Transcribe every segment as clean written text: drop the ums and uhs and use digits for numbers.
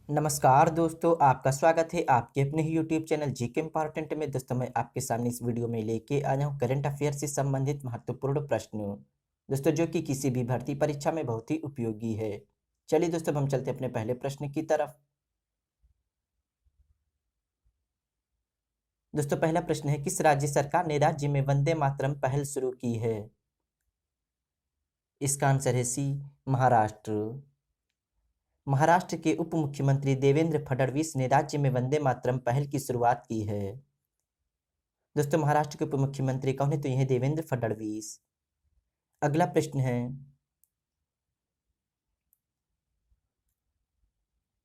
नमस्कार दोस्तों, आपका स्वागत है आपके अपने ही यूट्यूब चैनल जीके इम्पोर्टेंट में। दोस्तों, मैं आपके सामने इस वीडियो में लेके आया हूँ करंट अफेयर से संबंधित महत्वपूर्ण प्रश्न, दोस्तों जो कि किसी भी भर्ती परीक्षा में बहुत ही उपयोगी है। चलिए दोस्तों, हम चलते अपने पहले प्रश्न की तरफ। दोस्तों, पहला प्रश्न है, किस राज्य सरकार ने राज्य में वंदे मातरम पहल शुरू की है? इसका आंसर है सी, महाराष्ट्र। महाराष्ट्र के उप मुख्यमंत्री देवेंद्र फडणवीस ने राज्य में वंदे मातरम पहल की शुरुआत की है। दोस्तों, महाराष्ट्र के उप मुख्यमंत्री कौन है? तो यह देवेंद्र फडणवीस। अगला प्रश्न है,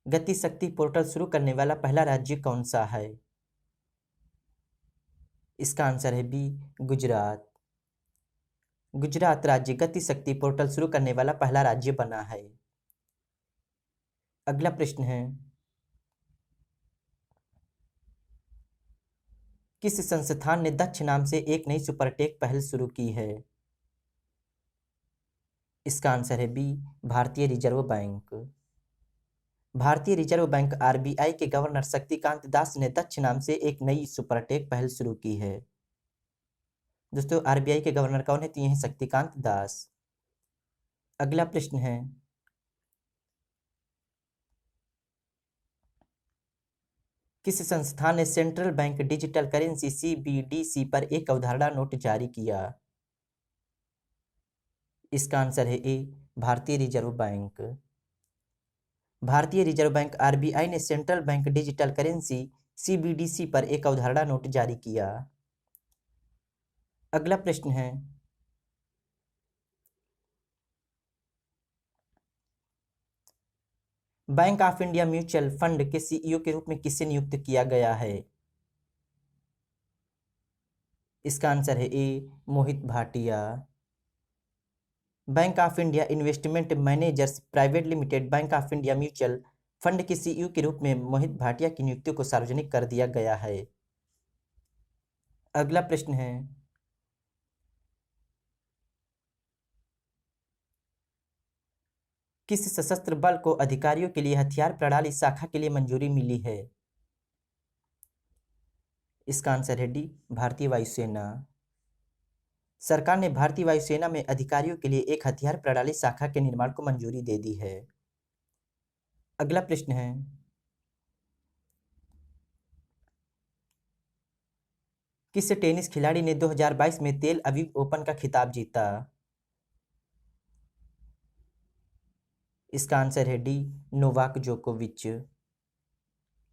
गति शक्ति पोर्टल शुरू करने वाला पहला राज्य कौन सा है? इसका आंसर है बी, गुजरात। गुजरात राज्य गति शक्ति पोर्टल शुरू करने वाला पहला राज्य बना है। अगला प्रश्न है, किस संस्थान ने दक्ष नाम से एक नई सुपरटेक पहल शुरू की है? इसका आंसर है बी, भारतीय रिजर्व बैंक। भारतीय रिजर्व बैंक आरबीआई के गवर्नर शक्तिकांत दास ने दक्ष नाम से एक नई सुपरटेक पहल शुरू की है। दोस्तों, आरबीआई के गवर्नर कौन है? तो ये हैं शक्तिकांत दास। अगला प्रश्न है, किस संस्थान ने central bank digital currency CBDC पर एक अवधारणा नोट जारी किया? इसका आंसर है ए, भारतीय रिजर्व बैंक। भारतीय रिजर्व बैंक आरबीआई ने central bank digital currency CBDC पर एक अवधारणा नोट जारी किया। अगला प्रश्न है, bank of India mutual fund के सीईओ के रूप में किसे नियुक्त किया गया है? इसका आंसर है A, Mohit Bhatia. Bank of India investment managers private limited bank of India mutual fund के सीईओ के रूप में मोहित भाटिया की नियुक्ति को सार्वजनिक कर दिया गया है। अगला प्रश्न है, किस सशस्त्र बल को अधिकारियों के लिए हथियार प्रणाली शाखा के लिए मंजूरी मिली है? इसका आंसर है डी, भारतीय वायुसेना। सरकार ने भारतीय वायुसेना में अधिकारियों के लिए एक हथियार प्रणाली शाखा के निर्माण को मंजूरी दे दी है। अगला प्रश्न है, किस टेनिस खिलाड़ी ने 2022 में तेल अवीव ओपन का खिताब जीता? इसका आंसर है डी, नोवाक जोकोविच।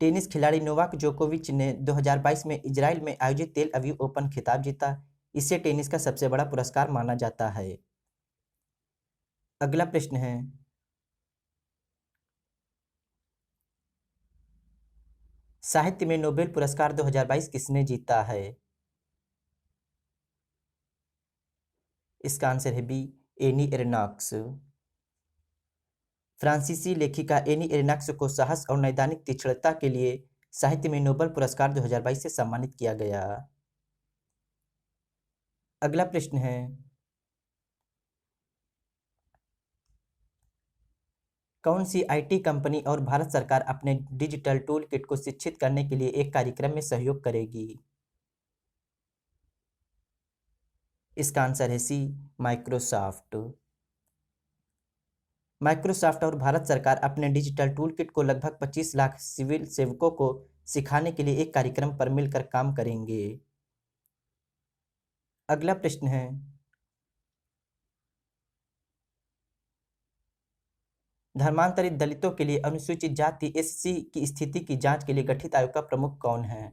टेनिस खिलाड़ी नोवाक जोकोविच ने 2022 में इजराइल में आयोजित तेल अवीव ओपन खिताब जीता। इसे टेनिस का सबसे बड़ा पुरस्कार माना जाता है। अगला प्रश्न है, साहित्य में नोबेल पुरस्कार 2022 किसने जीता है? इसका आंसर है बी, एनी एरनॉक्स। फ्रांसीसी लेखिका एनी एरनॉक्स को साहस और नैदानिक तीक्ष्णता के लिए साहित्य में नोबेल पुरस्कार 2022 से सम्मानित किया गया। अगला प्रश्न है, कौन सी आईटी कंपनी और भारत सरकार अपने डिजिटल टूल किट को शिक्षित करने के लिए एक कार्यक्रम में सहयोग करेगी? इसका आंसर है सी, माइक्रोसॉफ्ट। माइक्रोसॉफ्ट और भारत सरकार अपने डिजिटल टूल किट को लगभग 25 लाख सिविल सेवकों को सिखाने के लिए एक कार्यक्रम पर मिलकर काम करेंगे। अगला प्रश्न है, धर्मांतरित दलितों के लिए अनुसूचित जाति एससी की स्थिति की जांच के लिए गठित आयोग का प्रमुख कौन है?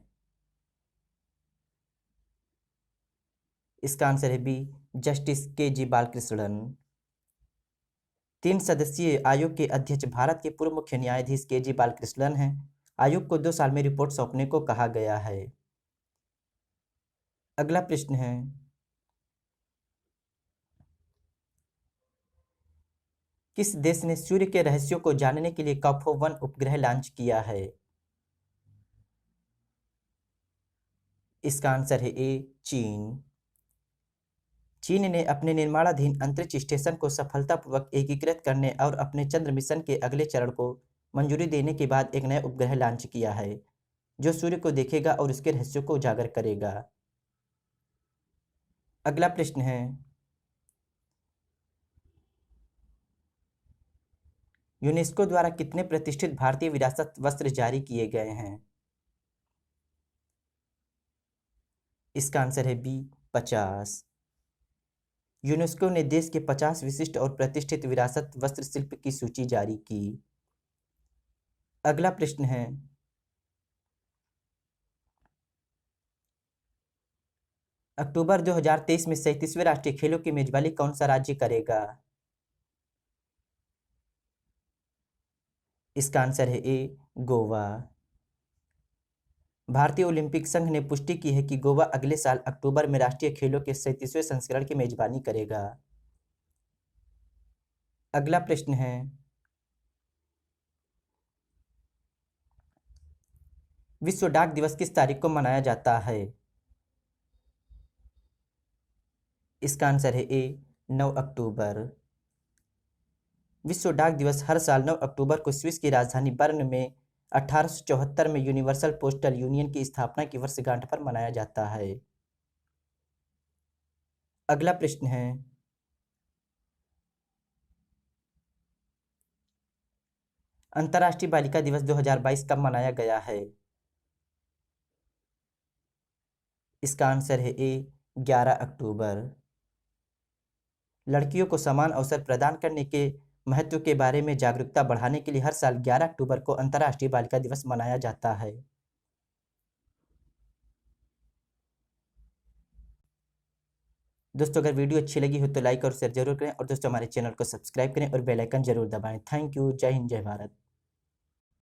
इसका आंसर है बी, जस्टिस के जी बालकृष्णन। 3 सदस्यीय आयोग के अध्यक्ष भारत के पूर्व मुख्य न्यायाधीश के जी बालकृष्णन हैं। आयोग को 2 साल में रिपोर्ट सौंपने को कहा गया है। अगला प्रश्न है, किस देश ने सूर्य के रहस्यों को जानने के लिए कॉपो 1 उपग्रह लॉन्च किया है? इसका आंसर है ए, चीन। चीन ने अपने निर्माणाधीन अंतरिक्ष स्टेशन को सफलतापूर्वक एकीकृत करने और अपने चंद्र मिशन के अगले चरण को मंजूरी देने के बाद एक नया उपग्रह लॉन्च किया है जो सूर्य को देखेगा और उसके रहस्यों को उजागर करेगा। अगला प्रश्न है, यूनेस्को द्वारा कितने प्रतिष्ठित भारतीय विरासत वस्त्र जारी किए गए हैं? इसका आंसर है बी, 50। यूनेस्को ने देश के 50 विशिष्ट और प्रतिष्ठित विरासत वस्त्र शिल्प की सूची जारी की। अगला प्रश्न है, अक्टूबर 2023 में 37वें राष्ट्रीय खेलों की मेजबानी कौन सा राज्य करेगा? इसका आंसर है ए, गोवा। भारतीय ओलंपिक संघ ने पुष्टि की है कि गोवा अगले साल अक्टूबर में राष्ट्रीय खेलों के 37वें संस्करण की मेजबानी करेगा। अगला प्रश्न है, विश्व डाक दिवस किस तारीख को मनाया जाता है? इसका आंसर है ए, 9 अक्टूबर। विश्व डाक दिवस हर साल 9 अक्टूबर को स्विस की राजधानी बर्न में 1874 में यूनिवर्सल पोस्टल यूनियन की स्थापना की वर्षगांठ पर मनाया जाता है। अगला प्रश्न है, अंतर्राष्ट्रीय बालिका दिवस 2022 कब मनाया गया है? इसका आंसर है ए, 11 अक्टूबर। लड़कियों को समान अवसर प्रदान करने के महत्व के बारे में जागरूकता बढ़ाने के लिए हर साल 11 अक्टूबर को अंतर्राष्ट्रीय बालिका दिवस मनाया जाता है। दोस्तों, अगर वीडियो अच्छी लगी हो तो लाइक और शेयर जरूर करें और दोस्तों हमारे चैनल को सब्सक्राइब करें और बेल आइकन जरूर दबाएं। Thank you. जय हिंद, जय भारत।